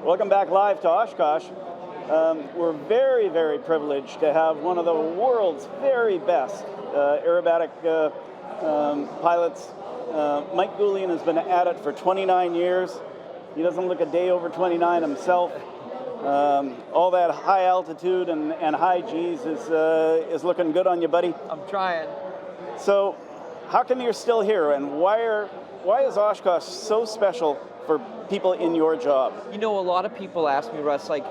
Welcome back live to Oshkosh. We're very, very privileged to have one of the world's very best aerobatic pilots. Mike Goulian has been at it for 29 years. He doesn't look a day over 29 himself. All that high altitude and high G's is looking good on you, buddy. I'm trying. So, how come you're still here, and why is Oshkosh so special for people in your job? You know, a lot of people ask me, Russ, like,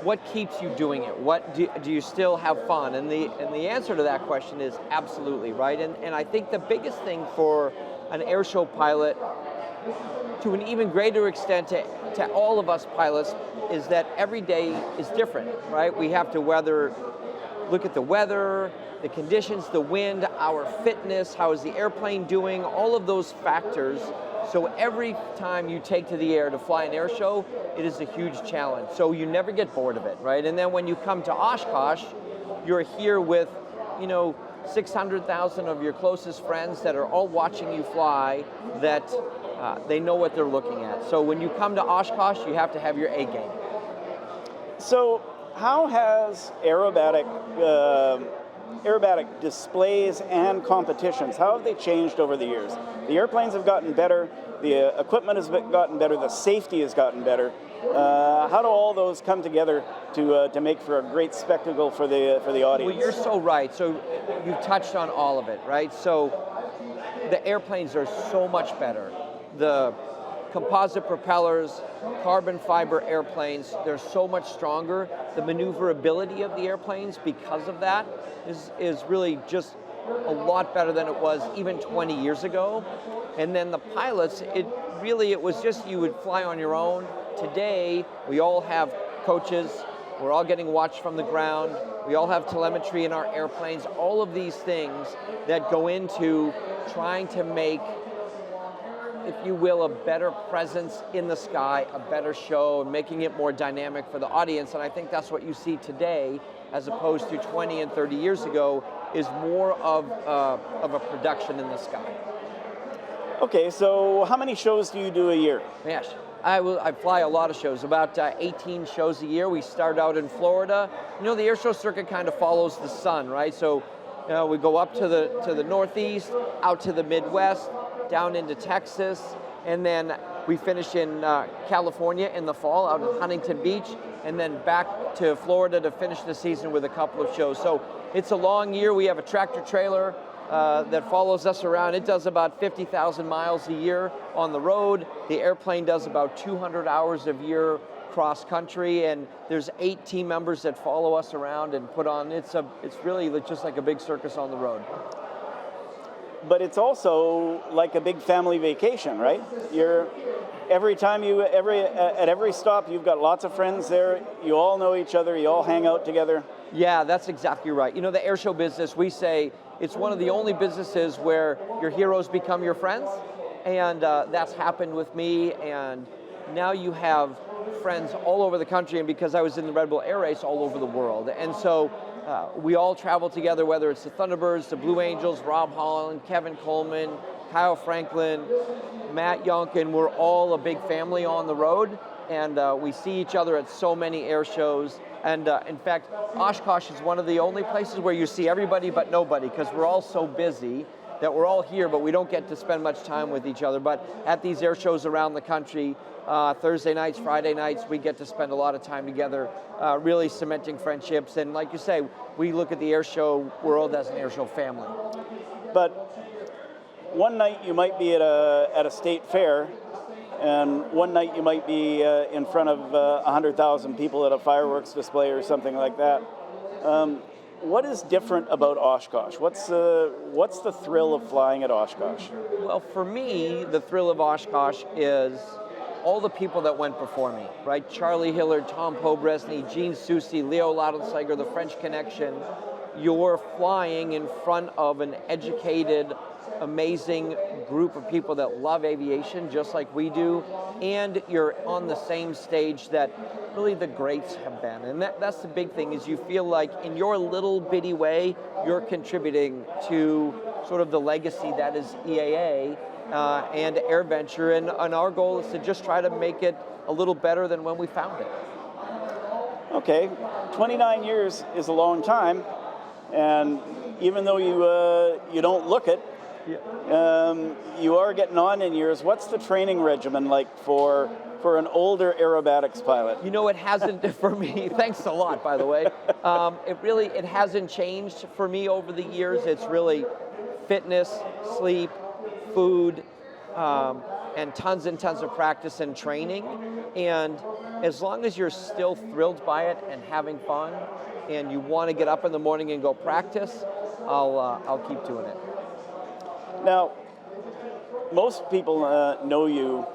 what keeps you doing it? What do you still have fun? And the answer to that question is absolutely, right? And I think the biggest thing for an airshow pilot, to an even greater extent to all of us pilots, is that every day is different, right? We have to look at the weather, the conditions, the wind, our fitness, how is the airplane doing, all of those factors. So every time you take to the air to fly an air show, it is a huge challenge. So you never get bored of it, right? And then when you come to Oshkosh, you're here with, 600,000 of your closest friends that are all watching you fly, that they know what they're looking at. So when you come to Oshkosh, you have to have your A game. So how has aerobatic displays and competitions, how have they changed over the years? The airplanes have gotten better, the equipment has gotten better, the safety has gotten better. How do all those come together to make for a great spectacle for the audience? Well, you're so right. So you've touched on all of it, right? So the airplanes are so much better. The composite propellers, carbon fiber airplanes, they're so much stronger. The maneuverability of the airplanes because of that is really just a lot better than it was even 20 years ago. And then the pilots, it was just you would fly on your own. Today, we all have coaches, we're all getting watched from the ground, we all have telemetry in our airplanes, all of these things that go into trying to make, if you will, a better presence in the sky, a better show, making it more dynamic for the audience. And I think that's what you see today, as opposed to 20 and 30 years ago, is more of a production in the sky. Okay, so how many shows do you do a year? Yes, I fly a lot of shows, about 18 shows a year. We start out in Florida. The air show circuit kind of follows the sun, right? So we go up to the Northeast, out to the Midwest, down into Texas, and then we finish in California in the fall, out at Huntington Beach, and then back to Florida to finish the season with a couple of shows. So it's a long year. We have a tractor trailer that follows us around. It does about 50,000 miles a year on the road. The airplane does about 200 hours a year cross country, and there's 8 team members that follow us around and put on. It's really just like a big circus on the road. But it's also like a big family vacation, right? At every stop, you've got lots of friends there. You all know each other. You all hang out together. Yeah, that's exactly right. The airshow business, we say it's one of the only businesses where your heroes become your friends, and that's happened with me. And now you have friends all over the country, and because I was in the Red Bull Air Race, all over the world. And so we all travel together, whether it's the Thunderbirds, the Blue Angels, Rob Holland, Kevin Coleman, Kyle Franklin, Matt Yonkin. We're all a big family on the road, and we see each other at so many air shows. And in fact, Oshkosh is one of the only places where you see everybody but nobody, because we're all so busy that we're all here, but we don't get to spend much time with each other. But at these air shows around the country, Thursday nights, Friday nights, we get to spend a lot of time together, really cementing friendships. And like you say, we look at the air show world as an air show family. But one night you might be at a state fair, and one night you might be in front of 100,000 people at a fireworks display or something like that. What is different about Oshkosh? What's the thrill of flying at Oshkosh? Well, for me, the thrill of Oshkosh is all the people that went before me, right? Charlie Hillard, Tom Pobresny, Gene Soucy, Leo Lautenschlager, the French Connection. You're flying in front of an educated, amazing group of people that love aviation just like we do, and you're on the same stage that really the greats have been. And that's the big thing, is you feel like in your little bitty way, you're contributing to sort of the legacy that is EAA and AirVenture, and our goal is to just try to make it a little better than when we found it. Okay, 29 years is a long time, and even though you don't look it, you are getting on in years. What's the training regimen like for an older aerobatics pilot? You know, it hasn't for me. Thanks a lot, by the way. It hasn't changed for me over the years. It's really fitness, sleep, food, and tons of practice and training. And as long as you're still thrilled by it and having fun, and you want to get up in the morning and go practice, I'll keep doing it. Now, most people know you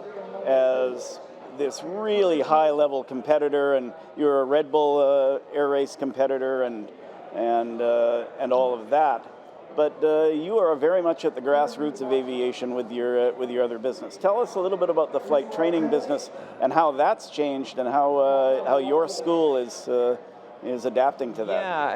as this really high-level competitor, and you're a Red Bull air race competitor, and all of that. But you are very much at the grassroots of aviation with your other business. Tell us a little bit about the flight training business and how that's changed, and how your school is adapting to that. Yeah,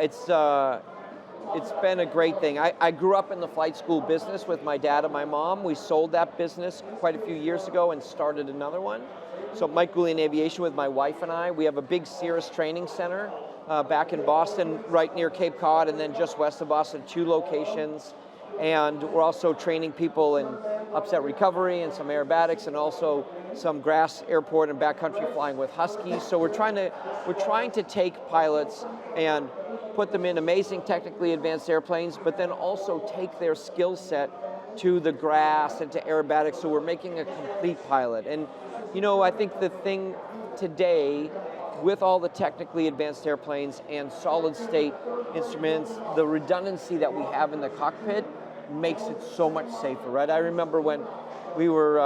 it's been a great thing. I grew up in the flight school business with my dad and my mom. We sold that business quite a few years ago and started another one. So Mike Goulian Aviation with my wife and I, we have a big Cirrus training center back in Boston, right near Cape Cod, and then just west of Boston, 2 locations. And we're also training people in upset recovery and some aerobatics, and also some grass airport and backcountry flying with Huskies. So we're trying to take pilots and put them in amazing technically advanced airplanes, but then also take their skill set to the grass and to aerobatics. So we're making a complete pilot. And you know, I think the thing today, with all the technically advanced airplanes and solid state instruments, the redundancy that we have in the cockpit makes it so much safer, right? I remember when we were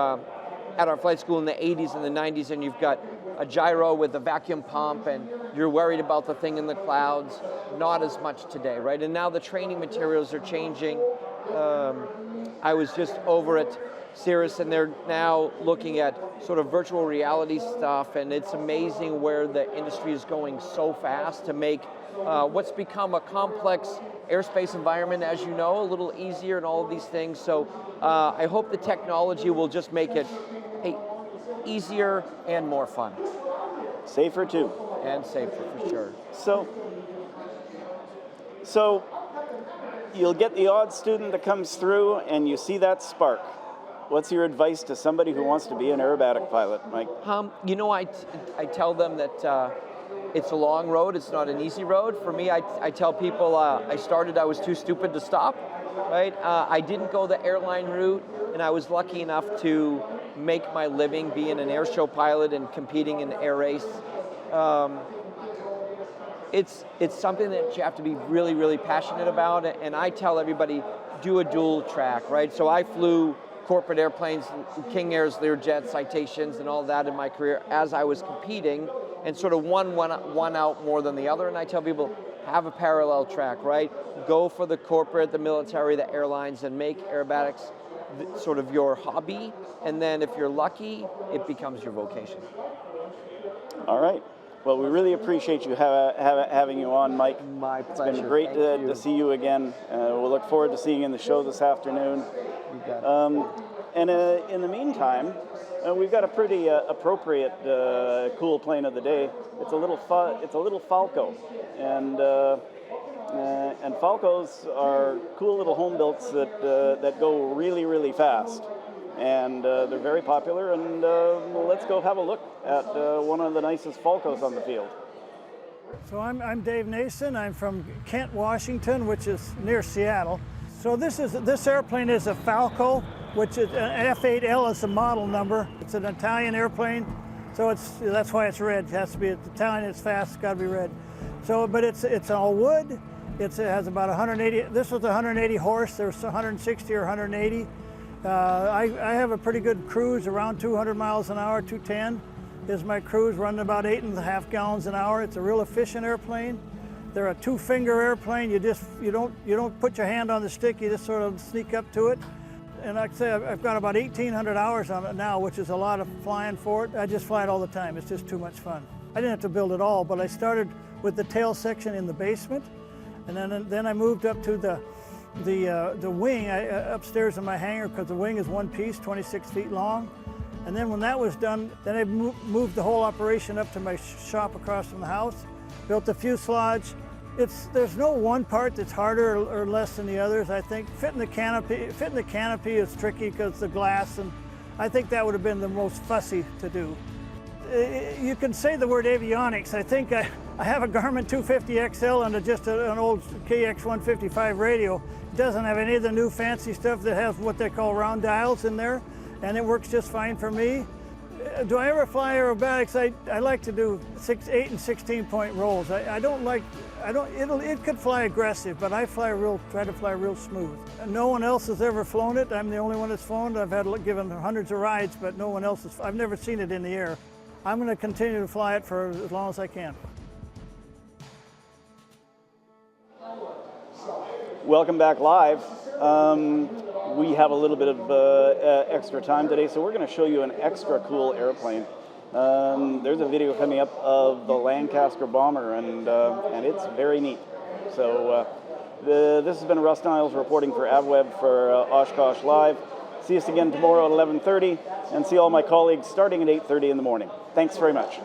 at our flight school in the 80s and the 90s, and you've got a gyro with a vacuum pump, and you're worried about the thing in the clouds. Not as much today, right? And now the training materials are changing. I was just over at Cirrus, and they're now looking at sort of virtual reality stuff, and it's amazing where the industry is going so fast to make what's become a complex airspace environment, as you know, a little easier and all of these things. So I hope the technology will just make it easier and more fun. Safer too. And safer, for sure. So you'll get the odd student that comes through, and you see that spark. What's your advice to somebody who wants to be an aerobatic pilot, Mike? You know, I tell them that it's a long road. It's not an easy road. For me, I tell people I was too stupid to stop, right? I didn't go the airline route, and I was lucky enough to make my living being an air show pilot and competing in air race. It's something that you have to be really, really passionate about, and I tell everybody, do a dual track, right? So I flew corporate airplanes, King Airs, Learjet, Citations, and all that in my career as I was competing, and sort of one out more than the other. And I tell people, have a parallel track, right? Go for the corporate, the military, the airlines, and make aerobatics sort of your hobby. And then if you're lucky, it becomes your vocation. All right. Well, we really appreciate you having you on, Mike. My pleasure. It's been great to see you again. We'll look forward to seeing you in the show this afternoon. You got it. And in the meantime, we've got a pretty appropriate cool plane of the day. It's a little Falco, and Falcos are cool little home builts that go really, really fast. And they're very popular, and let's go have a look at one of the nicest Falcos on the field. So I'm Dave Nason. I'm from Kent, Washington, which is near Seattle. So this airplane is a Falco, which is an F8L is the model number. It's an Italian airplane, so that's why it's red. It has to be Italian. It's fast. It's got to be red. So, but it's all wood. It has about 180. This was 180 horse. There's 160 or 180. I have a pretty good cruise, around 200 miles an hour, 210 is my cruise, running about 8.5 gallons an hour. It's a real efficient airplane. They're a 2-finger airplane. You don't put your hand on the stick, you just sort of sneak up to it. And like I say, I've got about 1,800 hours on it now, which is a lot of flying for it. I just fly it all the time. It's just too much fun. I didn't have to build it all, but I started with the tail section in the basement, and then I moved up to the wing upstairs in my hangar, because the wing is one piece, 26 feet long. And then when that was done, then I moved the whole operation up to my shop across from the house, built the fuselage. There's no one part that's harder or less than the others. I think fitting the canopy is tricky because the glass, and I think that would have been the most fussy to do. You can say the word avionics. I think I have a Garmin 250 XL and just an old KX 155 radio. It doesn't have any of the new fancy stuff that has what they call round dials in there, and it works just fine for me. Do I ever fly aerobatics? I like to do 8 and 16 point rolls. It could fly aggressive, but I try to fly real smooth. No one else has ever flown it. I'm the only one that's flown it. I've given hundreds of rides, but no one else I've never seen it in the air. I'm going to continue to fly it for as long as I can. Welcome back live. We have a little bit of extra time today, so we're going to show you an extra cool airplane. There's a video coming up of the Lancaster bomber, and it's very neat. So this has been Russ Niles reporting for AvWeb for Oshkosh Live. See us again tomorrow at 11:30, and see all my colleagues starting at 8:30 in the morning. Thanks very much.